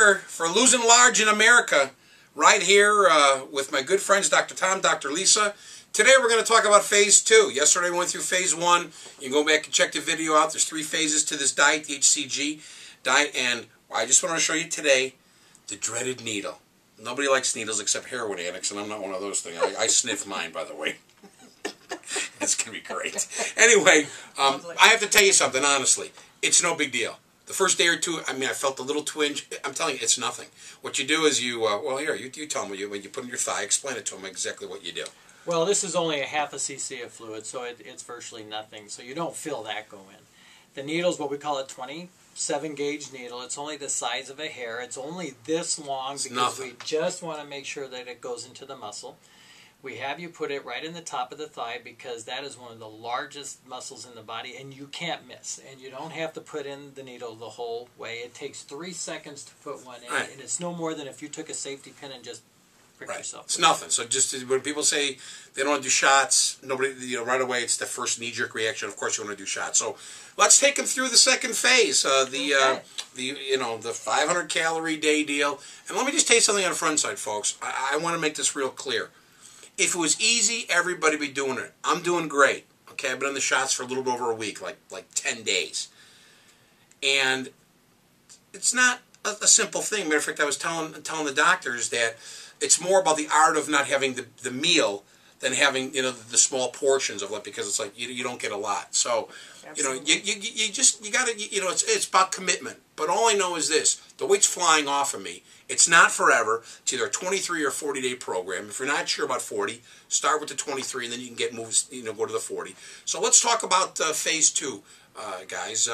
here for Losing Large in America, right here with my good friends Dr. Tom, Dr. Lisa. Today we're going to talk about Phase 2. Yesterday we went through Phase 1. You can go back and check the video out. There's 3 phases to this diet, the HCG diet, and I just want to show you today the dreaded needle. Nobody likes needles except heroin addicts, and I'm not one of those things. I sniff mine, by the way. It's going to be great. Anyway, I have to tell you something, honestly. It's no big deal. The first day or two, I mean, I felt a little twinge. I'm telling you, it's nothing. What you do is you, well, here, you tell me. When you put in your thigh, explain it to them exactly what you do. Well, this is only a half a cc of fluid, so it's virtually nothing. So you don't feel that go in. The needle is what we call a 27 gauge needle. It's only the size of a hair. It's only this long because we just want to make sure that it goes into the muscle. We have you put it right in the top of the thigh because that is one of the largest muscles in the body, and you can't miss. And you don't have to put in the needle the whole way. It takes 3 seconds to put one in, and it's no more than if you took a safety pin and just prick yourself. It's nothing. So just when people say they don't want to do shots, nobody, right away it's the first knee-jerk reaction. Of course you want to do shots. So let's take them through the second phase, the 500 calorie day deal. And let me just tell you something on the front side, folks. I want to make this real clear. If it was easy, everybody would be doing it. I'm doing great. Okay, I've been on the shots for a little bit over a week, like 10 days. And it's not a simple thing. Matter of fact, I was telling the doctors that it's more about the art of not having the meal than having the small portions of it, because it's like you don't get a lot. So Absolutely. you got to it's about commitment. But all I know is this: the weight's flying off of me. It's not forever. It's either a 23 or 40-day program. If you're not sure about 40, start with the 23, and then you can get moves. Go to the 40. So let's talk about Phase 2, guys.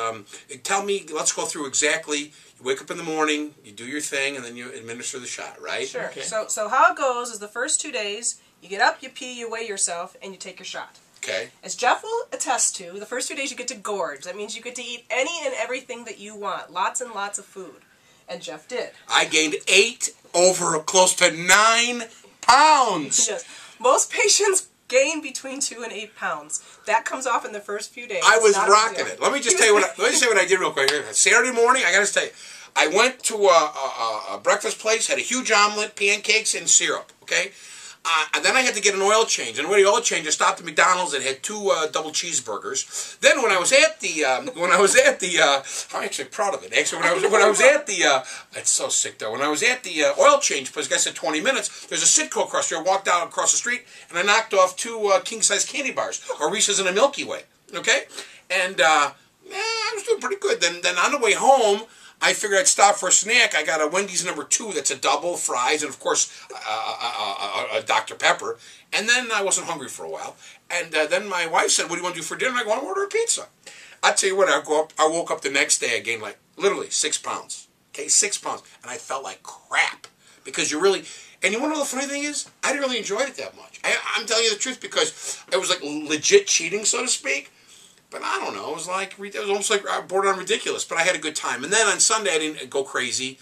Tell me. Let's go through exactly. You wake up in the morning, you do your thing, and then you administer the shot. Right? Sure. Okay. So how it goes is the first 2 days, you get up, you pee, you weigh yourself, and you take your shot. Okay. As Geoff will attest to, the first 2 days you get to gorge. That means you get to eat any and everything that you want. Lots and lots of food. And Geoff did. I gained 8 over close to 9 pounds. Yes. Most patients gain between 2 and 8 pounds. That comes off in the first few days. I was rocking it. Let me just tell you what I did real quick. Saturday morning, I got to tell you, I went to a breakfast place, had a huge omelet, pancakes, and syrup. Okay. And then I had to get an oil change. And when the oil change, I stopped at McDonald's and had 2 double cheeseburgers. Then when I was at the, I'm actually proud of it. Actually, when I was at the, it's so sick though. When I was at the oil change place, the guy said 20 minutes. There's a Citgo across there. I walked out across the street and I knocked off 2 king-size candy bars, or Reese's and a Milky Way. Okay, and I was doing pretty good. Then on the way home, I figured I'd stop for a snack. I got a Wendy's #2 that's a double, fries, and of course a Dr. Pepper. And then I wasn't hungry for a while. And then my wife said, "What do you want to do for dinner?" I go, "I want to order a pizza." I tell you what, I woke up the next day, I gained literally 6 pounds. Okay, 6 pounds. And I felt like crap. Because you really, and you want to know the funny thing is, I didn't really enjoy it that much. I'm telling you the truth, because it was like legit cheating, so to speak. But I don't know, it was almost like borderline ridiculous, but I had a good time. And then on Sunday, I didn't go crazy,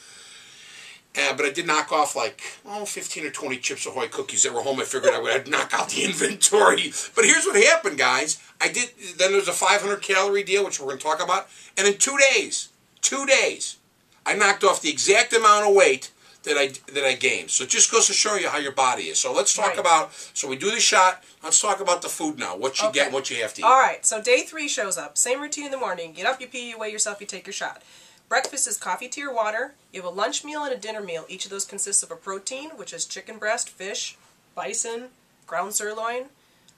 but I did knock off 15 or 20 Chips Ahoy cookies that were home. I figured I would knock out the inventory. But here's what happened, guys. Then there was a 500 calorie deal, which we're going to talk about. And in 2 days, I knocked off the exact amount of weight that I gained. So it just goes to show you how your body is. So let's talk about, so we do the shot, let's talk about the food now. What you get and what you have to eat. Alright, so day 3 shows up. Same routine in the morning. Get up, you pee, you weigh yourself, you take your shot. Breakfast is coffee, tea, or water. You have a lunch meal and a dinner meal. Each of those consists of a protein, which is chicken breast, fish, bison, ground sirloin,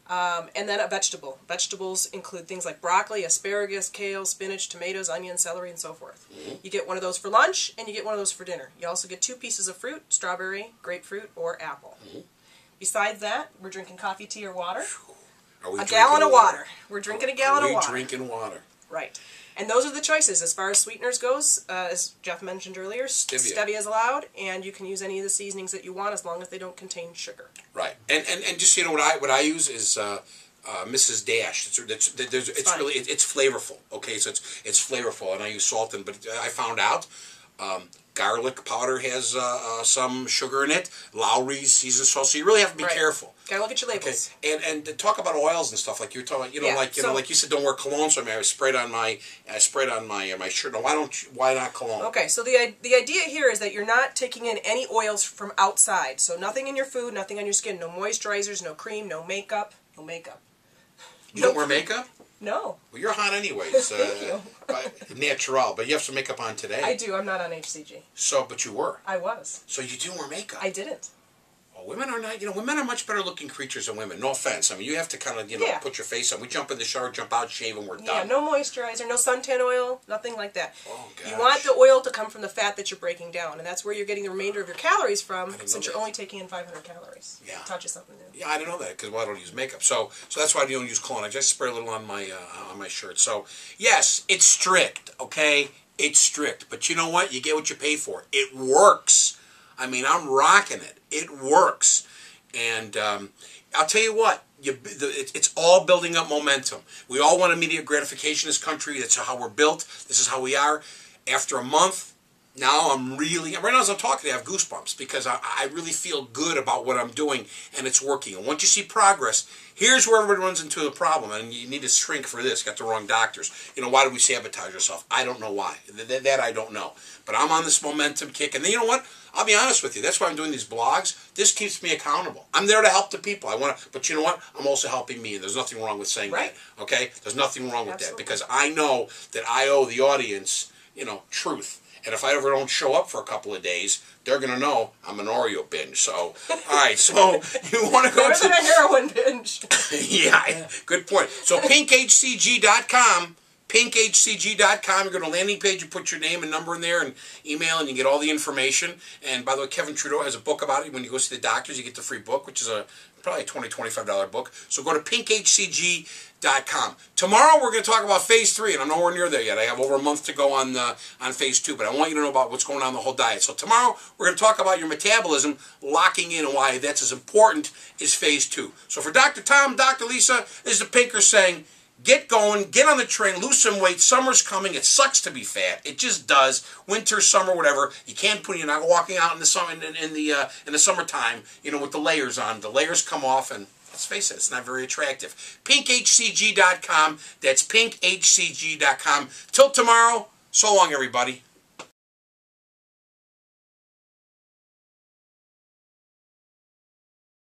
and then a vegetable. Vegetables include things like broccoli, asparagus, kale, spinach, tomatoes, onions, celery, and so forth. You get one of those for lunch, and you get one of those for dinner. You also get 2 pieces of fruit, strawberry, grapefruit, or apple. Besides that, we're drinking coffee, tea, or water. A gallon of water. We're drinking a gallon of water. We're drinking water. Right. And those are the choices. As far as sweeteners goes, as Geoff mentioned earlier, stevia is allowed, and you can use any of the seasonings that you want as long as they don't contain sugar. Right. And just what I use is Mrs. Dash. It's flavorful. Okay, so it's flavorful, and I use salt. But I found out, garlic powder has some sugar in it. Lowry's seasoned salt. So you really have to be careful. Gotta look at your labels. Okay. And to talk about oils and stuff like you're talking, like you said, don't wear cologne. So I sprayed on my my shirt. No, why not cologne? Okay, so the idea here is that you're not taking in any oils from outside. So nothing in your food, nothing on your skin. No moisturizers, no cream, no makeup. No makeup. You don't wear makeup? No. Well, you're hot anyways. Thank you. Natural, but you have some makeup on today. I do. I'm not on HCG. So, but you were. I was. So you do wear makeup. I didn't. Well, women are not. Women are much better looking creatures than women. No offense. I mean, you have to kind of put your face on. We jump in the shower, jump out, shave, and we're done. Yeah, no moisturizer, no suntan oil, nothing like that. Oh gosh. You want the oil to come from the fat that you're breaking down, and that's where you're getting the remainder of your calories from, since you're only taking in 500 calories. Yeah. Taught you something new. Yeah, I didn't know that because I don't use makeup. So that's why I don't use cologne. I just spray a little on my shirt. So yes, it's strict. Okay, it's strict. But you know what? You get what you pay for. It works. I mean, I'm rocking it. It works. And I'll tell you what, it's all building up momentum. We all want immediate gratification in this country. That's how we're built. This is how we are. After a month, now right now as I'm talking, I have goosebumps because I really feel good about what I'm doing and it's working. And once you see progress, here's where everybody runs into a problem. And you need to shrink for this. Got the wrong doctors. Why do we sabotage ourselves? I don't know why. That I don't know. But I'm on this momentum kick. And then you know what? I'll be honest with you. That's why I'm doing these blogs. This keeps me accountable. I'm there to help the people. But you know what? I'm also helping me. And there's nothing wrong with saying that. Okay? There's nothing wrong with that because I know that I owe the audience, truth. And if I ever don't show up for a couple of days, they're going to know I'm an Oreo binge. So, all right. So you want to go to a heroin binge. Yeah, good point. So pinkhcg.com. pinkhcg.com. You go to a landing page, you put your name and number in there and email, and you get all the information. And by the way, Kevin Trudeau has a book about it. When you go see the doctors, you get the free book, which is probably a $20, $25 book. So go to pinkhcg.com. Tomorrow we're going to talk about phase 3, and I'm nowhere near there yet. I have over a month to go on phase 2, but I want you to know about what's going on in the whole diet. So tomorrow we're going to talk about your metabolism locking in and why that's as important as phase 2. So for Dr. Tom, Dr. Lisa, this is the Pinker saying, get going, get on the train, lose some weight. Summer's coming. It sucks to be fat. It just does. Winter, summer, whatever. You're not walking out in the summer in the summertime, with the layers on. The layers come off, and let's face it, it's not very attractive. Pinkhcg.com. That's pinkhcg.com. Till tomorrow. So long, everybody.